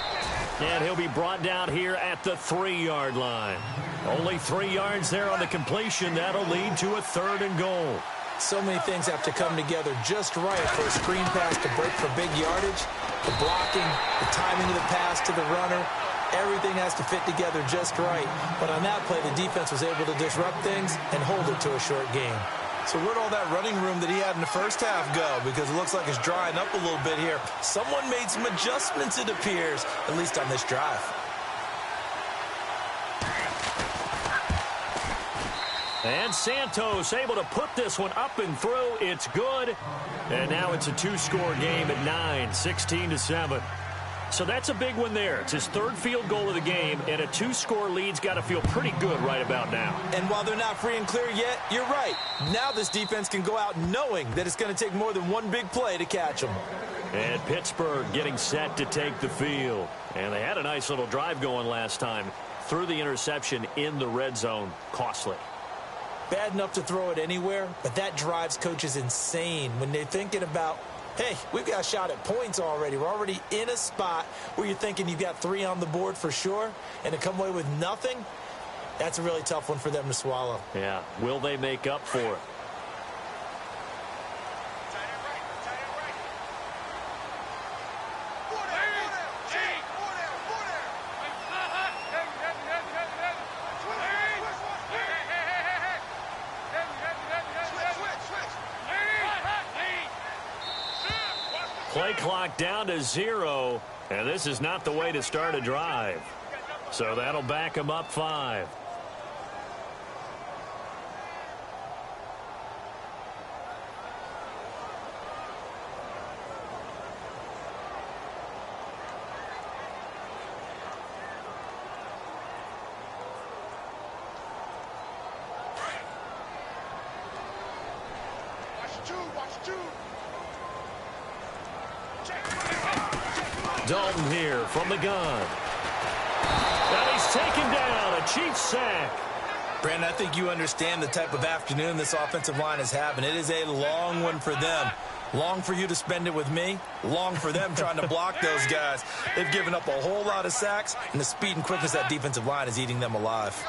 And he'll be brought down here at the 3-yard line. Only 3 yards there on the completion. That'll lead to a 3rd and goal. So many things have to come together just right for a screen pass to break for big yardage. The blocking, the timing of the pass to the runner, everything has to fit together just right. But on that play, the defense was able to disrupt things and hold it to a short game. So where'd all that running room that he had in the first half go? Because it looks like it's drying up a little bit here. Someone made some adjustments, it appears, at least on this drive. And Santos able to put this one up and through. It's good. And now it's a 2-score game at 9, 16-7. So that's a big one there. It's his 3rd field goal of the game, and a 2-score lead's got to feel pretty good right about now. And while they're not free and clear yet, you're right. Now this defense can go out knowing that it's going to take more than one big play to catch them. And Pittsburgh getting set to take the field. And they had a nice little drive going last time. Threw the interception in the red zone. Costly. Bad enough to throw it anywhere, but that drives coaches insane when they're thinking about, hey, we've got a shot at points already. We're already in a spot where you're thinking you've got 3 on the board for sure, and to come away with nothing, that's a really tough one for them to swallow. Yeah, will they make up for it? Play clock down to 0, and this is not the way to start a drive. So that'll back them up 5. Dalton here from the gun. And he's taken down. A Chiefs sack. Brandon, I think you understand the type of afternoon this offensive line is having. It is a long one for them. Long for you to spend it with me. Long for them trying to block those guys. They've given up a whole lot of sacks, and the speed and quickness of that defensive line is eating them alive.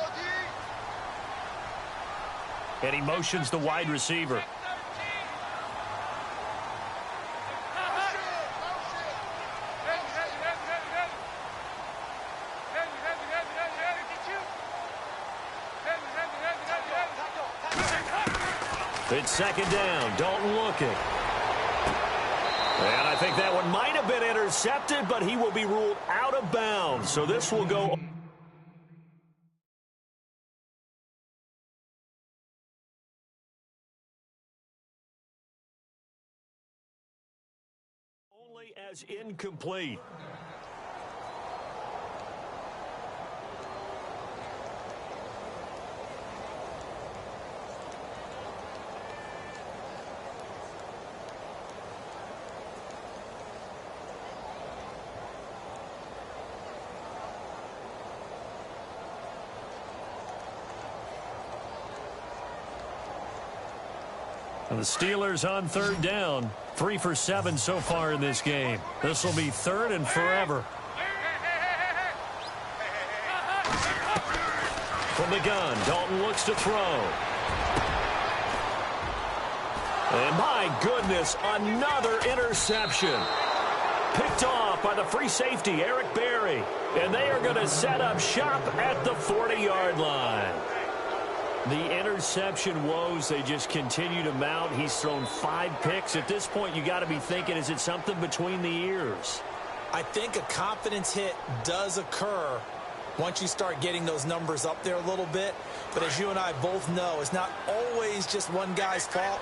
And he motions the wide receiver. It's second down. Dalton looking. And I think that one might have been intercepted, but he will be ruled out of bounds. So this will go only as incomplete. And the Steelers on third down. 3 for 7 so far in this game. This will be third and forever. From the gun, Dalton looks to throw. And my goodness, another interception. Picked off by the free safety, Eric Berry. And they are going to set up shop at the 40-yard line. The interception woes, they just continue to mount. He's thrown 5 picks. At this point, you got to be thinking, is it something between the ears? I think a confidence hit does occur once you start getting those numbers up there a little bit. But as you and I both know, it's not always just one guy's fault.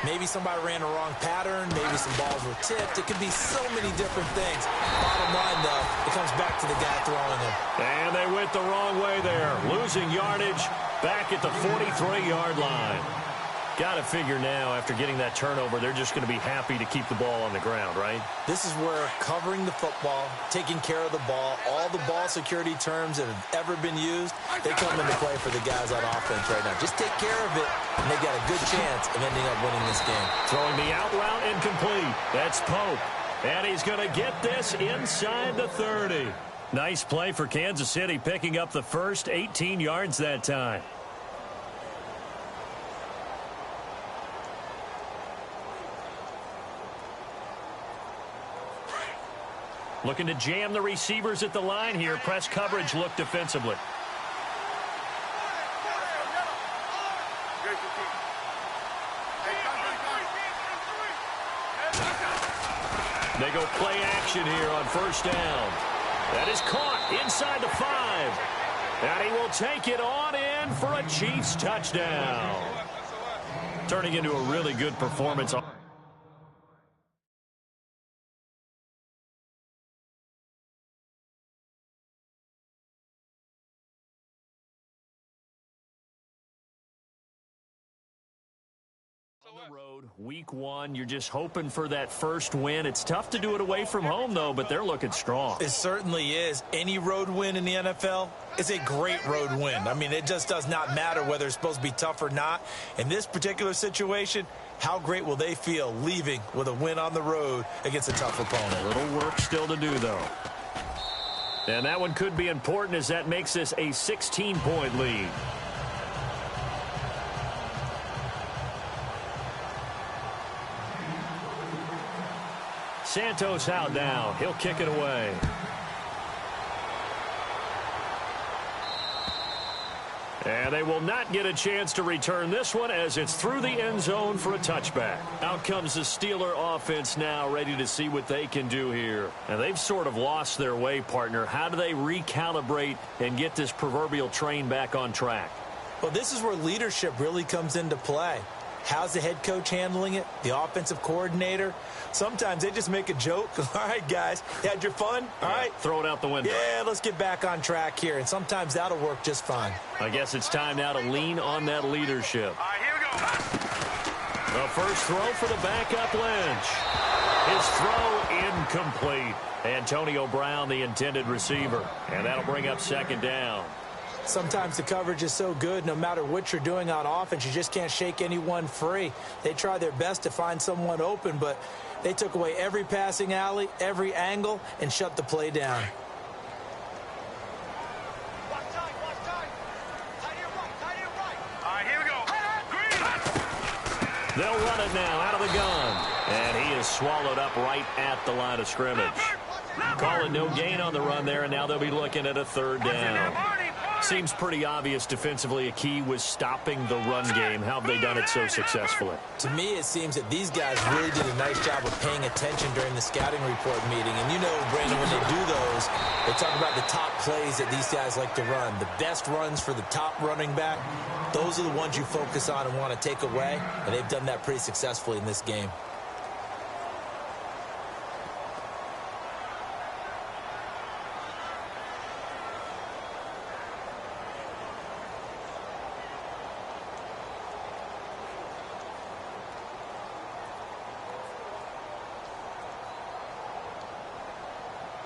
Maybe somebody ran the wrong pattern. Maybe some balls were tipped. It could be so many different things. Bottom line, though, it comes back to the guy throwing them. And they went the wrong way there. Losing yardage back at the 43-yard line. Got to figure now, after getting that turnover, they're just going to be happy to keep the ball on the ground, right? This is where covering the football, taking care of the ball, all the ball security terms that have ever been used, they come into play for the guys on offense right now. Just take care of it, and they've got a good chance of ending up winning this game. Throwing the out route incomplete. That's Pope. And he's going to get this inside the 30. Nice play for Kansas City, picking up the first 18 yards that time. Looking to jam the receivers at the line here. Press coverage look defensively. They go play action here on first down. That is caught inside the 5. And he will take it on in for a Chiefs touchdown. Turning into a really good performance. On the road, week 1, you're just hoping for that first win. It's tough to do it away from home, though, but they're looking strong. It certainly is. Any road win in the NFL is a great road win. I mean, it just does not matter whether it's supposed to be tough or not. In this particular situation, how great will they feel leaving with a win on the road against a tough opponent? A little work still to do, though. And that one could be important as that makes this a 16-point lead. Santos out now. He'll kick it away. And they will not get a chance to return this one as it's through the end zone for a touchback. Out comes the Steeler offense now, ready to see what they can do here. And they've sort of lost their way, partner. How do they recalibrate and get this proverbial train back on track? Well, this is where leadership really comes into play. How's the head coach handling it? The offensive coordinator? Sometimes they just make a joke. All right, guys, you had your fun? All right. Throw it out the window. Yeah, let's get back on track here. And sometimes that'll work just fine. I guess it's time now to lean on that leadership. All right, here we go. The first throw for the backup Lynch. His throw incomplete. Antonio Brown, the intended receiver. And that'll bring up second down. Sometimes the coverage is so good, no matter what you're doing on offense, you just can't shake anyone free. They try their best to find someone open, but they took away every passing alley, every angle, and shut the play down. They'll run it now out of the gun. And he is swallowed up right at the line of scrimmage. Call it no gain on the run there, and now they'll be looking at a third down. Seems pretty obvious defensively a key was stopping the run game. How have they done it so successfully? To me, it seems that these guys really did a nice job of paying attention during the scouting report meeting. And you know, Brandon, when they do those, they talk about the top plays that these guys like to run. The best runs for the top running back, those are the ones you focus on and want to take away. And they've done that pretty successfully in this game.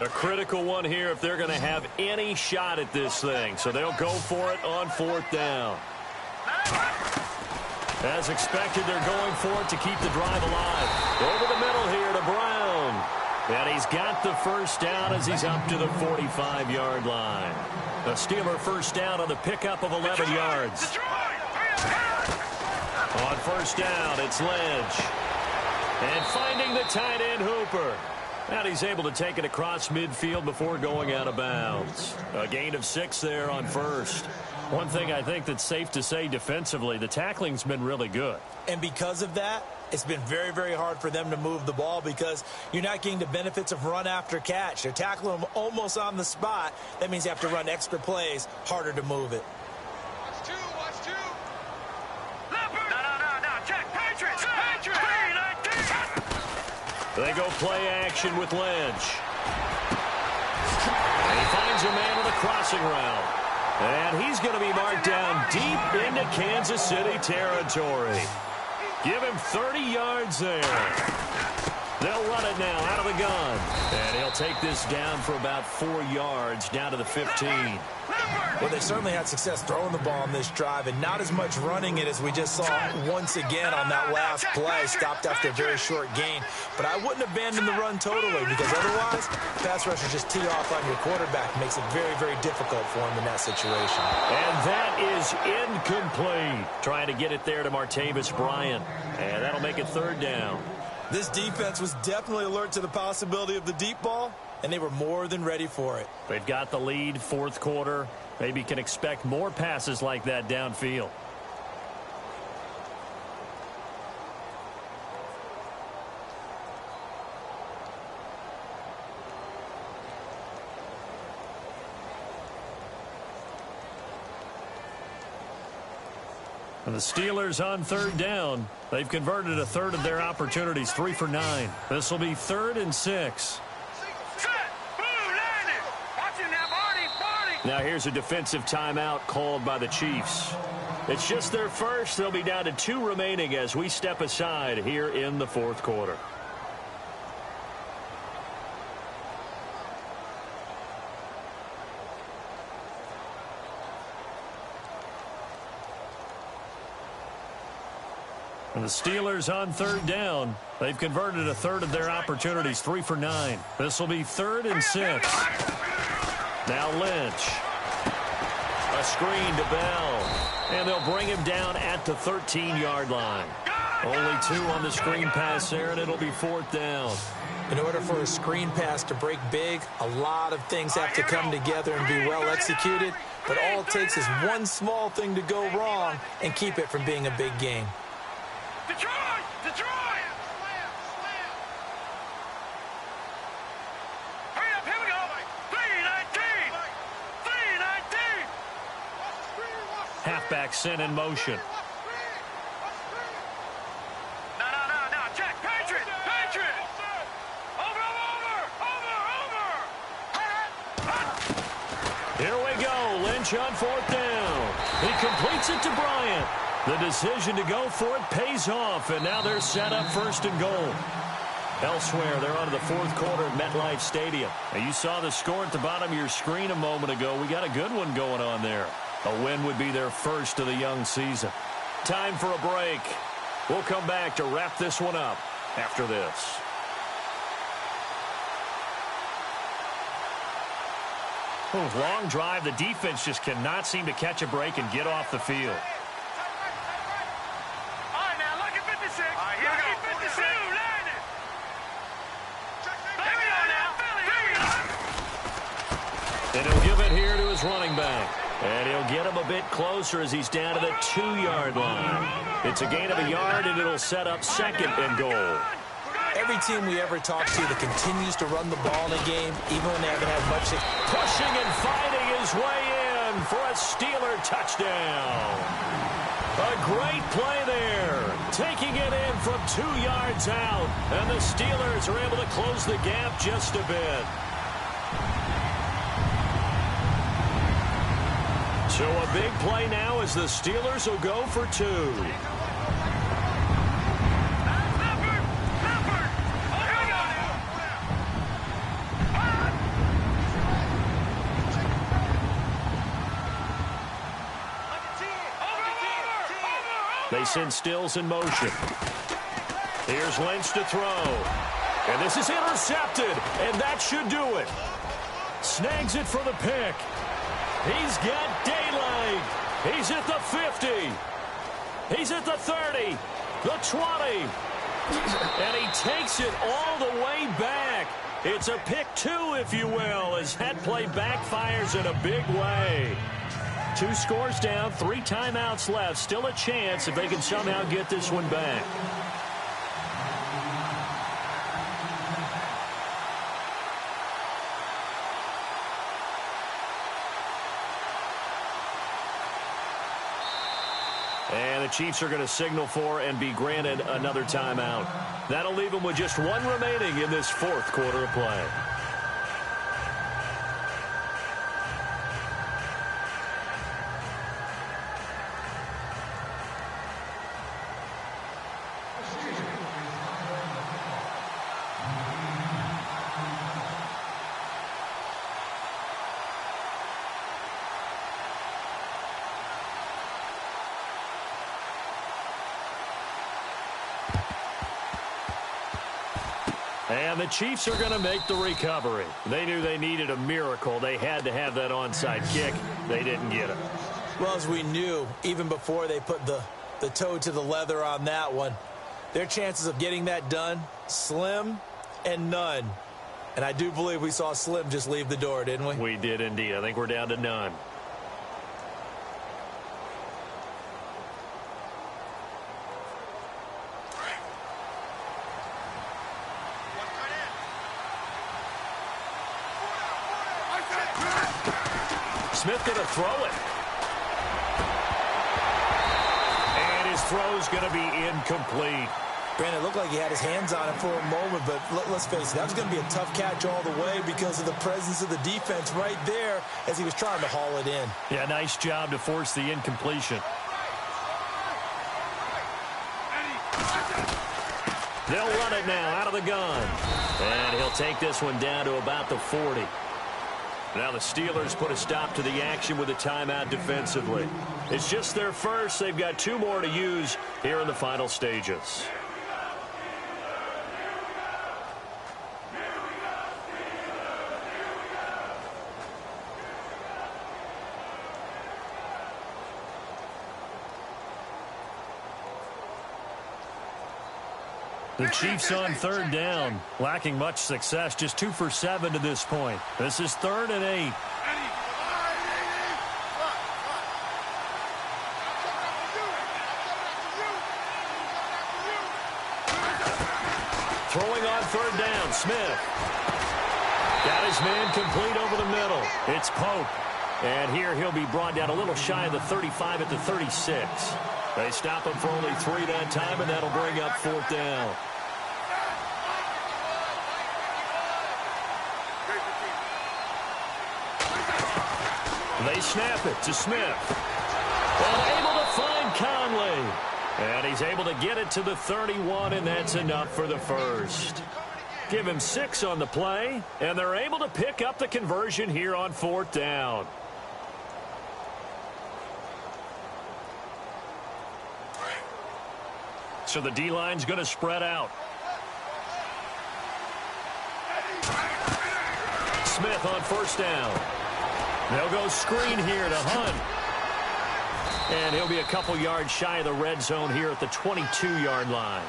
A critical one here if they're going to have any shot at this thing. So they'll go for it on fourth down. As expected, they're going for it to keep the drive alive. Over the middle here to Brown. And he's got the first down as he's up to the 45-yard line. The Steeler first down on the pickup of 11 yards. On first down, it's Lynch. And finding the tight end, Hooper. And he's able to take it across midfield before going out of bounds. A gain of 6 there on first. One thing I think that's safe to say defensively, the tackling's been really good. And because of that, it's been very, very hard for them to move the ball because you're not getting the benefits of run after catch. They're tackling them almost on the spot. That means you have to run extra plays, harder to move it. Watch two. Leopard. No. Check. Patriots. They go play action with Lynch. And he finds a man with a crossing route. And he's going to be marked down deep into Kansas City territory. Give him 30 yards there. They'll run it now out of the gun. And he'll take this down for about 4 yards down to the 15. Well, they certainly had success throwing the ball on this drive and not as much running it as we just saw once again on that last play. Stopped after a very short gain. But I wouldn't abandon the run totally because otherwise, pass rushers just tee off on your quarterback. It makes it very, very difficult for him in that situation. And that is incomplete. Trying to get it there to Martavis Bryant. And that'll make it third down. This defense was definitely alert to the possibility of the deep ball, and they were more than ready for it. They've got the lead, fourth quarter. Maybe can expect more passes like that downfield. And the Steelers on third down. They've converted a third of their opportunities, 3 for 9. This will be 3rd and 6. Now here's a defensive timeout called by the Chiefs. It's just their first. They'll be down to 2 remaining as we step aside here in the fourth quarter. And the Steelers on third down. They've converted a third of their opportunities, 3 for 9. This will be 3rd and 6. Now Lynch. A screen to Bell. And they'll bring him down at the 13-yard line. Only 2 on the screen pass there, and it'll be 4th down. In order for a screen pass to break big, a lot of things have to come together and be well executed. But all it takes is one small thing to go wrong and keep it from being a big game. Detroit! Hurry up, here we go! 3-19! Halfback sent in motion. No, check! Patriot! Over! Here we go. Lynch on 4th down. He completes it to Bryant. The decision to go for it pays off, and now they're set up first and goal. Elsewhere, they're on to the fourth quarter at MetLife Stadium. Now, you saw the score at the bottom of your screen a moment ago. We got a good one going on there. A win would be their first of the young season. Time for a break. We'll come back to wrap this one up after this. Long drive. The defense just cannot seem to catch a break and get off the field. All right, now look at 56. All right, here we go. 52, line it. Here we go now. Here we go. And he'll give it here to his running back. And he'll get him a bit closer as he's down to the 2-yard line. It's a gain of a yard, and it'll set up second and goal. Every team we ever talk to that continues to run the ball in a game, even when they haven't had much. Pushing and fighting his way in for a Steeler touchdown. A great play there. Taking it in from 2 yards out. And the Steelers are able to close the gap just a bit. So a big play now as the Steelers will go for 2. They send Stills in motion. Here's Lynch to throw. And this is intercepted, and that should do it. Snags it for the pick. He's got daylight. He's at the 50. He's at the 30, the 20. And he takes it all the way back. It's a pick 2, if you will, as that play backfires in a big way. 2 scores down, 3 timeouts left. Still a chance if they can somehow get this one back. And the Chiefs are going to signal for and be granted another timeout. That'll leave them with just 1 remaining in this fourth quarter of play. And the Chiefs are going to make the recovery. They knew they needed a miracle. They had to have that onside kick. They didn't get it. Well, as we knew, even before they put the toe to the leather on that one, their chances of getting that done, slim and none. And I do believe we saw Slim just leave the door, didn't we? We did indeed. I think we're down to none. Smith going to throw it. And his throw's going to be incomplete. Brandon, it looked like he had his hands on it for a moment, but let's face it, that was going to be a tough catch all the way because of the presence of the defense right there as he was trying to haul it in. Yeah, nice job to force the incompletion. They'll run it now out of the gun. And he'll take this one down to about the 40. Now the Steelers put a stop to the action with a timeout defensively. It's just their first. They've got 2 more to use here in the final stages. The Chiefs on 3rd down, lacking much success, just 2 for 7 to this point. This is 3rd and 8. Throwing on 3rd down, Smith. Got his man complete over the middle. It's Pope. And here he'll be brought down a little shy of the 35 at the 36. They stop him for only 3 that time, and that'll bring up 4th down. They snap it to Smith. And able to find Conley. And he's able to get it to the 31, and that's enough for the first. Give him 6 on the play, and they're able to pick up the conversion here on 4th down. So the D-line's going to spread out. Smith on 1st down. They'll go screen here to Hunt. And he'll be a couple yards shy of the red zone here at the 22-yard line.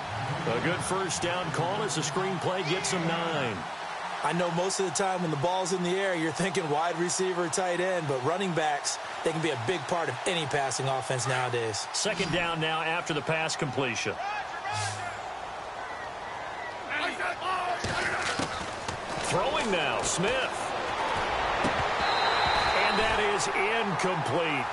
A good 1st down call as the screen play gets him 9. I know most of the time when the ball's in the air, you're thinking wide receiver, tight end, but running backs, they can be a big part of any passing offense nowadays. 2nd down now after the pass completion. Throwing now, Smith. And that is incomplete.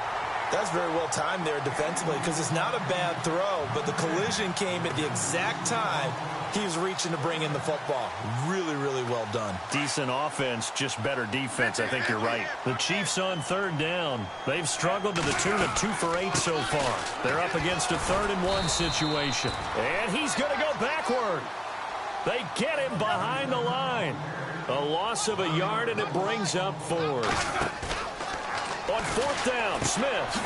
That's very well timed there defensively because it's not a bad throw, but the collision came at the exact time he was reaching to bring in the football. Really, really well done. Decent offense, just better defense. I think you're right. The Chiefs on 3rd down. They've struggled to the tune of 2 for 8 so far. They're up against a 3rd and 1 situation. And he's going to go backward. They get him behind the line. A loss of a yard, and it brings up 4th. On 4th down, Smith.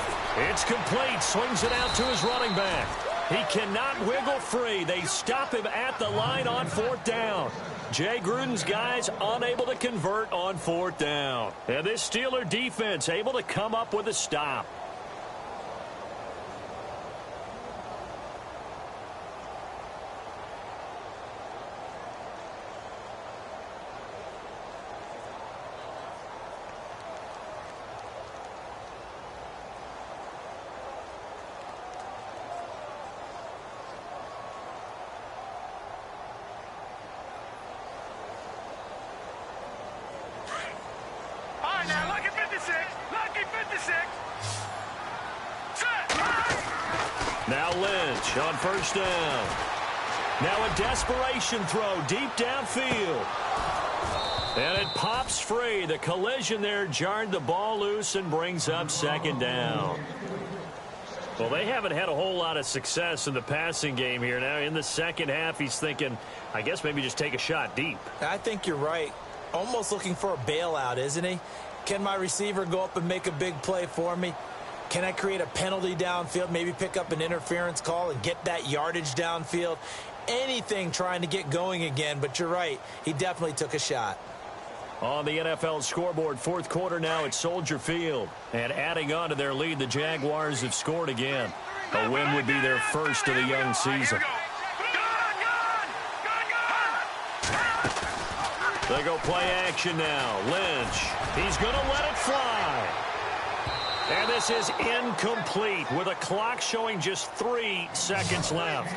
It's complete. Swings it out to his running back. He cannot wiggle free. They stop him at the line on 4th down. Jay Gruden's guys unable to convert on 4th down. And this Steeler defense able to come up with a stop. Now, lucky 56. Lucky 56. Set. Now Lynch on 1st down. Now a desperation throw deep downfield. And it pops free. The collision there jarred the ball loose and brings up 2nd down. Well, they haven't had a whole lot of success in the passing game here. Now in the 2nd half, he's thinking, I guess maybe just take a shot deep. I think you're right. Almost looking for a bailout, isn't he? Can my receiver go up and make a big play for me? Can I create a penalty downfield, maybe pick up an interference call and get that yardage downfield? Anything trying to get going again, but you're right. He definitely took a shot. On the NFL scoreboard, 4th quarter now at Soldier Field. And adding on to their lead, the Jaguars have scored again. A win would be their first of the young season. They go play action now. Lynch. He's going to let it fly. And this is incomplete with a clock showing just 3 seconds left.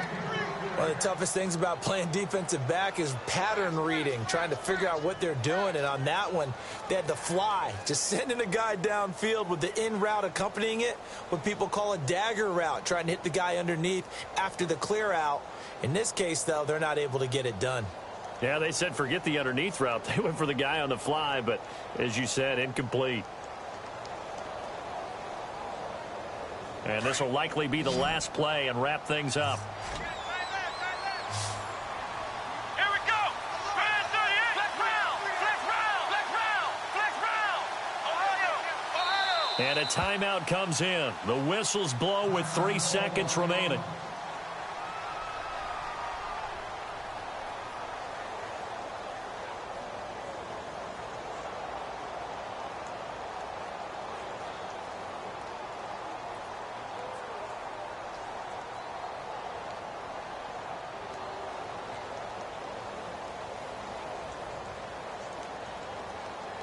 One of the toughest things about playing defensive back is pattern reading, trying to figure out what they're doing. And on that one, they had to fly, just sending a guy downfield with the in route accompanying it, what people call a dagger route, trying to hit the guy underneath after the clear out. In this case, though, they're not able to get it done. Yeah, they said forget the underneath route. They went for the guy on the fly, but as you said, incomplete. And this will likely be the last play and wrap things up. Here we go. Flag 38. Flex round. Flex round. Flex round. Flex round. Ohio. And a timeout comes in. The whistles blow with 3 seconds remaining.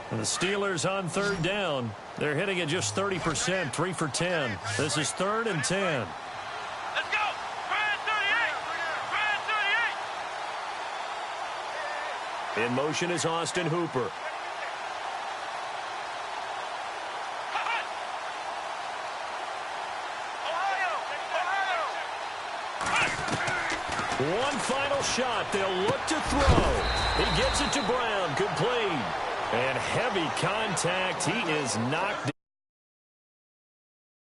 And the Steelers on 3rd down. They're hitting at just 30%, 3 for 10. This is 3rd and 10. Let's go. Flag 38. Flag 38. In motion is Austin Hooper. One final shot. They'll look to throw. He gets it to Brown. Complete. And heavy contact. He is knocked